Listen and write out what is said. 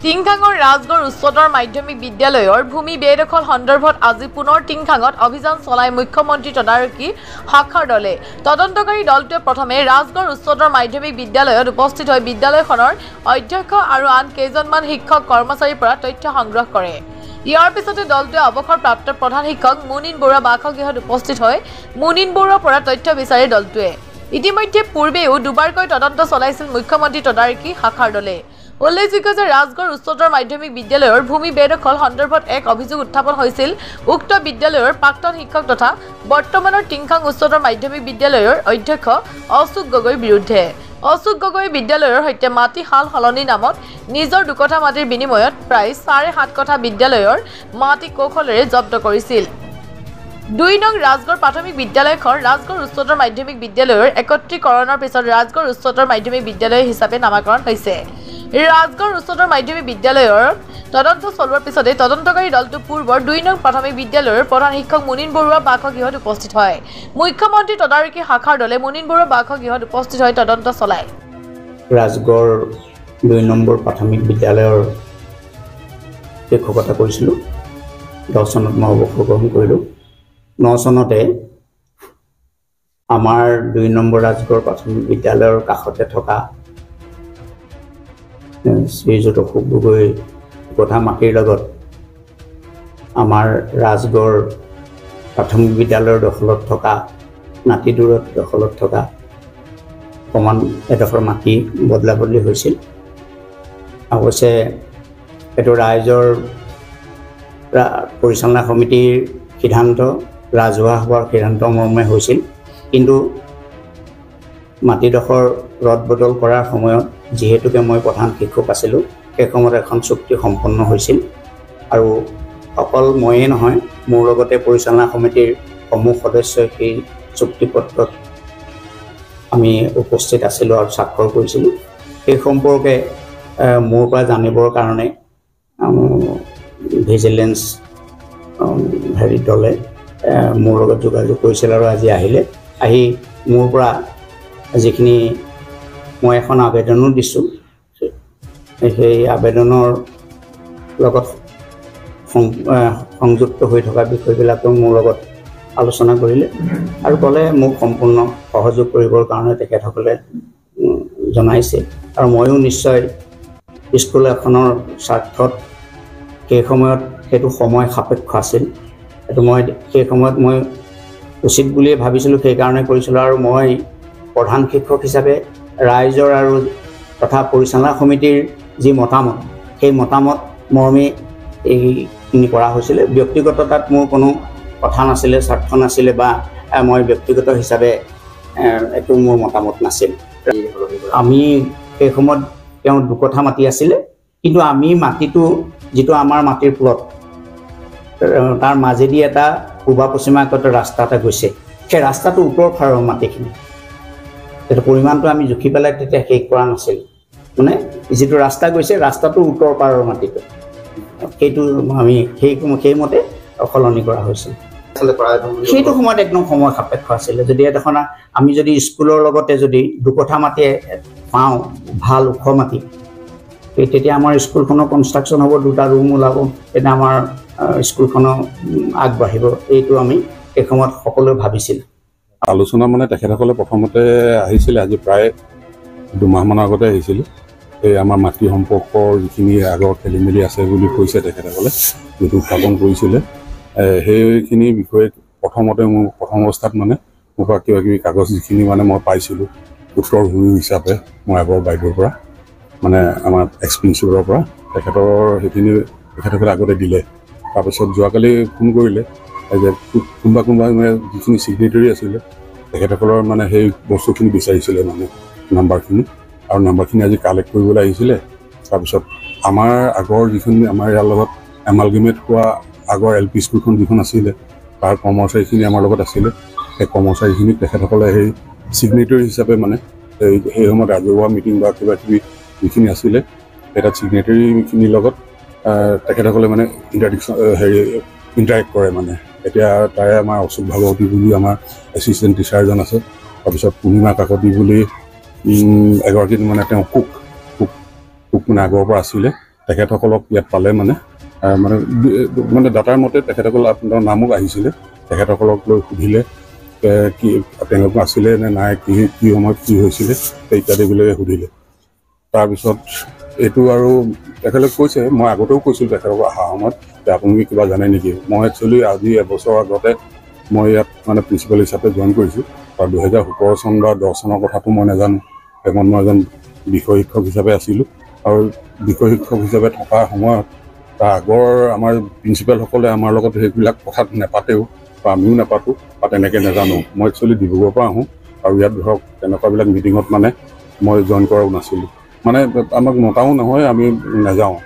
টিংখাঙৰ ৰাজগড় উচ্চতৰ মাধ্যমিক বিদ্যালয়ৰ ভূমি বেদখল সন্দৰ্ভত আজি পুনৰ টিংখাঙত অভিযান চলাই মুখ্যমন্ত্ৰী তদাৰকী শাখাৰ দলে তদন্তকাৰী দলটোৱে প্ৰথমে ৰাজগড় উচ্চতৰ মাধ্যমিক বিদ্যালয়ত উপস্থিত হৈ বিদ্যালয়খনৰ অধ্যক্ষ আৰু আন কেইজনমান শিক্ষক কৰ্মচাৰীৰ পৰা তথ্য সংগ্ৰহ কৰে। ইয়াৰ পিছতে দলটোৱে অৱসৰপ্ৰাপ্ত প্ৰধান শিক্ষক মুনিন বৰুৱা বাসগৃহত উপস্থিত হৈ মুনিন বৰুৱাৰ পৰা তথ্য বিচাৰি দলটোৱে ইতিমধ্যে পূৰ্বেও দুবাৰকৈ তদন্ত চলাইছিল মুখ্যমন্ত্ৰী তদাৰকী শাখাৰ দলে। উল্লেখযোগ্য যে ৰাজগড় উচ্চতৰ মাধ্যমিক বিদ্যালয়ৰ ভূমি বেদখল সন্দৰ্ভত এক অভিযোগ উত্থাপন হৈছিল উক্ত বিদ্যালয়ৰ প্ৰাক্তন শিক্ষক তথা বৰ্তমানৰ টিংখাং উচ্চতৰ মাধ্যমিক বিদ্যালয়ৰ অধ্যক্ষ অশোক গগৈৰ বিৰুদ্ধে। অশোক গগৈ বিদ্যালয়ৰ সৈতে মাটি হাল সলনি নামত নিজৰ 2 কঠা মাটিৰ বিনিময়ত প্ৰায় 7.5 কঠা বিদ্যালয়ৰ মাটি কৌশলেৰে জব্দ কৰিছিল। 2 নং ৰাজগড় প্ৰাথমিক বিদ্যালয়খন ৰাজগড় উচ্চতৰ মাধ্যমিক বিদ্যালয়ৰ একত্ৰীকৰণৰ পিছত ৰাজগড় উচ্চতৰ মাধ্যমিক বিদ্যালয় হিচাপে নামাকৰণ হৈছে। ৰাজগড় উচ্চতৰ মাধ্যমিক বিদ্যালয়ৰ তদন্ত চলোৱাৰ পিছতে তদন্তকাৰী দলটো পূৰ্বৰ 2 নং প্ৰাথমিক বিদ্যালয়ৰ প্ৰধান শিক্ষক মুনিন বৰুৱা বাসগৃহত উপস্থিত হয়। মুখ্যমন্ত্ৰী তদাৰকী শাখাৰ দলে মুনিন বৰুৱা বাসগৃহত উপস্থিত হৈ তদন্ত চলায়। ৰাজগড় 2 নম্বৰ প্ৰাথমিক বিদ্যালয়ৰ শিক্ষকতা কৰিছিলোঁ। 10 চনত মই অৱসৰ গ্ৰহণ কৰিলোঁ। 9 চনতে আমাৰ 2 নম্বৰ ৰাজগড় প্ৰাথমিক বিদ্যালয়ৰ কাষতে থকা শ্ৰীযুত অশোক গগৈ কঠা মাটিৰ লগত আমাৰ ৰাজগড় প্ৰাথমিক বিদ্যালয়ৰ দখলত থকা নাতিদূৰত দখলত থকা অকণমান এডোখৰ মাটি বদলা বদলি হৈছিল। অৱশ্যে এইটো ৰাইজৰ পৰিচালনা সমিতিৰ সিদ্ধান্ত ৰাজহুৱা সভাৰ সিদ্ধান্ত মৰ্মে হৈছিল। কিন্তু মাটিডোখৰ ৰদ বদল কৰাৰ সময়ত যিহেতুকে মই প্ৰধান শিক্ষক আছিলোঁ, সেই সময়ত এখন চুক্তি সম্পন্ন হৈছিল আৰু অকল ময়ে নহয়, মোৰ লগতে পৰিচালনা সমিতিৰ সমূহ সদস্যই সেই চুক্তিপত্ৰত আমি উপস্থিত আছিলোঁ আৰু স্বাক্ষৰ কৰিছিলোঁ। সেই সম্পৰ্কে মোৰ পৰা জানিবৰ কাৰণে ভিজিলেন্স দলে মোৰ লগত যোগাযোগ কৰিছিল আৰু আজি আহিলে। আহি মোৰ পৰা যিখিনি মই এখন আবেদনো দিছোঁ, সেই আবেদনৰ লগত সংযুক্ত হৈ থকা বিষয়বিলাকো মোৰ লগত আলোচনা কৰিলে আৰু ক'লে মোক সম্পূৰ্ণ সহযোগ কৰিবৰ কাৰণে তেখেতসকলে জনাইছে। আৰু ময়ো নিশ্চয় স্কুল এখনৰ স্বাৰ্থত সেই সময়ত সেইটো সময় সাপেক্ষ আছিল। সেইটো মই সেই সময়ত মই উচিত বুলিয়ে ভাবিছিলোঁ, সেইকাৰণে কৰিছিলোঁ। আৰু মই প্ৰধান শিক্ষক হিচাপে ৰাইজৰ আৰু তথা পৰিচালনা সমিতিৰ যি মতামত, সেই মতামত মৰ্মে এইখিনি কৰা হৈছিলে। ব্যক্তিগত তাত মোৰ কোনো কথা নাছিলে, স্বাৰ্থ নাছিলে বা মই ব্যক্তিগত হিচাপে এইটো মোৰ মতামত নাছিল। আমি সেই সময়ত তেওঁ 2 কঠা মাটি আছিলে, কিন্তু আমি মাটিটো যিটো আমাৰ মাটিৰ প্লট, তাৰ মাজেদি এটা পূবা পশ্চিমাগত ৰাস্তা এটা গৈছে। সেই ৰাস্তাটো উত্তৰ ফাৰৰ মাটিখিনি, সেইটো পৰিমাণটো আমি জুখি পেলাই তেতিয়া শেষ কৰা নাছিলোঁ। মানে যিটো ৰাস্তা গৈছে, ৰাস্তাটো উত্তৰ পাৰৰ মাটিটো, সেইটো আমি সেইমতে সলনি কৰা হৈছিল। সেইটো সময়ত একদম সময় সাপেক্ষ আছিলে। যদি এখন আমি যদি স্কুলৰ লগতে যদি 2 কঠা মাটি পাওঁ, ভাল ওখ মাটি, তেতিয়া আমাৰ স্কুলখনৰ কনষ্ট্ৰাকশ্যন হ'ব, 2টা ৰুম ওলাব, তেতিয়া আমাৰ স্কুলখনো আগবাঢ়িব। এইটো আমি এই সময়ত সকলোৱে ভাবিছিলোঁ। আলোচনা মানে তেখেতসকলে প্ৰথমতে আহিছিলে, আজি প্ৰায় 2 মাহমানৰ আগতে আহিছিলে। এই আমাৰ মাটি সম্পৰ্কৰ যিখিনি আগৰ খেলি মেলি আছে বুলি কৈছে তেখেতসকলে, যিটো উত্থাপন কৰিছিলে, সেইখিনি বিষয়ে প্ৰথমতে মোৰ প্ৰথম অৱস্থাত মানে মোৰ পৰা কিবাকিবি কাগজ যিখিনি মানে মই পাইছিলোঁ উত্তৰ ভূমি হিচাপে মই আগৰ বাইদেউৰ পৰা, মানে আমাৰ এক্সপেৰিয়েঞ্চৰ পৰা সেইখিনি তেখেতসকলে আগতে দিলে। তাৰপিছত যোৱাকালি ফোন কৰিলে যে কোনোবা মানে যিখিনি ছিগনেটাৰী আছিলে তেখেতসকলৰ মানে সেই বস্তুখিনি বিচাৰিছিলে, মানে নাম্বাৰখিনি, আৰু নাম্বাৰখিনি আজি কালেক্ট কৰিবলৈ আহিছিলে। তাৰপিছত আমাৰ আগৰ যিখিনি আমাৰ ইয়াৰ লগত এমালগেমেট হোৱা আগৰ LP স্কুলখন যিখন আছিলে, তাৰ কৰ্মচাৰীখিনি আমাৰ লগত আছিলে। সেই কৰ্মচাৰীখিনিক তেখেতসকলে সেই ছিগনেটাৰী হিচাপে মানে সেই সময়ত ৰাজহুৱা মিটিং বা কিবাকিবি যিখিনি আছিলে, সেই তাত ছিগনেটাৰীখিনিৰ লগত তেখেতসকলে মানে ইণ্টাৰেক্ট কৰে। মানে এতিয়া তাৰে আমাৰ অশোক ভাগৱতী বুলি আমাৰ এছিষ্টেণ্ট টিচাৰ এজন আছে, তাৰপিছত পূৰ্ণিমা কাকতি বুলি এগৰাকী মানে তেওঁ কুক মানে আগৰ পৰা আছিলে, তেখেতসকলক ইয়াত পালে মানে ডাটাৰ মতে তেখেতসকল আপোনাৰ নামো আহিছিলে তেখেতসকলক লৈ সুধিলে কি তেওঁলোক আছিলে নে নাই কি সময়ত কি হৈছিলে ইত্যাদিবিলাকে সুধিলে তাৰপিছত এইটো আৰু তেখেতলোকে কৈছে মই আগতেও কৈছিলোঁ তেখেতক অহা সময়ত যে আপোনালোকে কিবা জানে নেকি মই একচুৱেলি আজি এবছৰ আগতে মই ইয়াত মানে প্ৰিন্সিপাল হিচাপে জইন কৰিছোঁ আৰু 2017 চন বা 10 চনৰ কথাটো মই নাজানো এখন মই এজন বিষয় শিক্ষক হিচাপে আছিলোঁ আৰু বিষয় শিক্ষক হিচাপে থকা সময়ত তাৰ আগৰ আমাৰ প্ৰিন্সিপালসকলে আমাৰ লগত সেইবিলাক কথাত নেপাতেও বা আমিও নাপাতোঁ বা তেনেকৈ নাজানো মই একচুৱেলি ডিব্ৰুগড়ৰ পৰা আহোঁ আৰু ইয়াত ধৰক তেনেকুৱাবিলাক মিটিঙত মানে মই জইন কৰাও নাছিলোঁ মানে আমাক মতাও নহয় আমি নাযাওঁ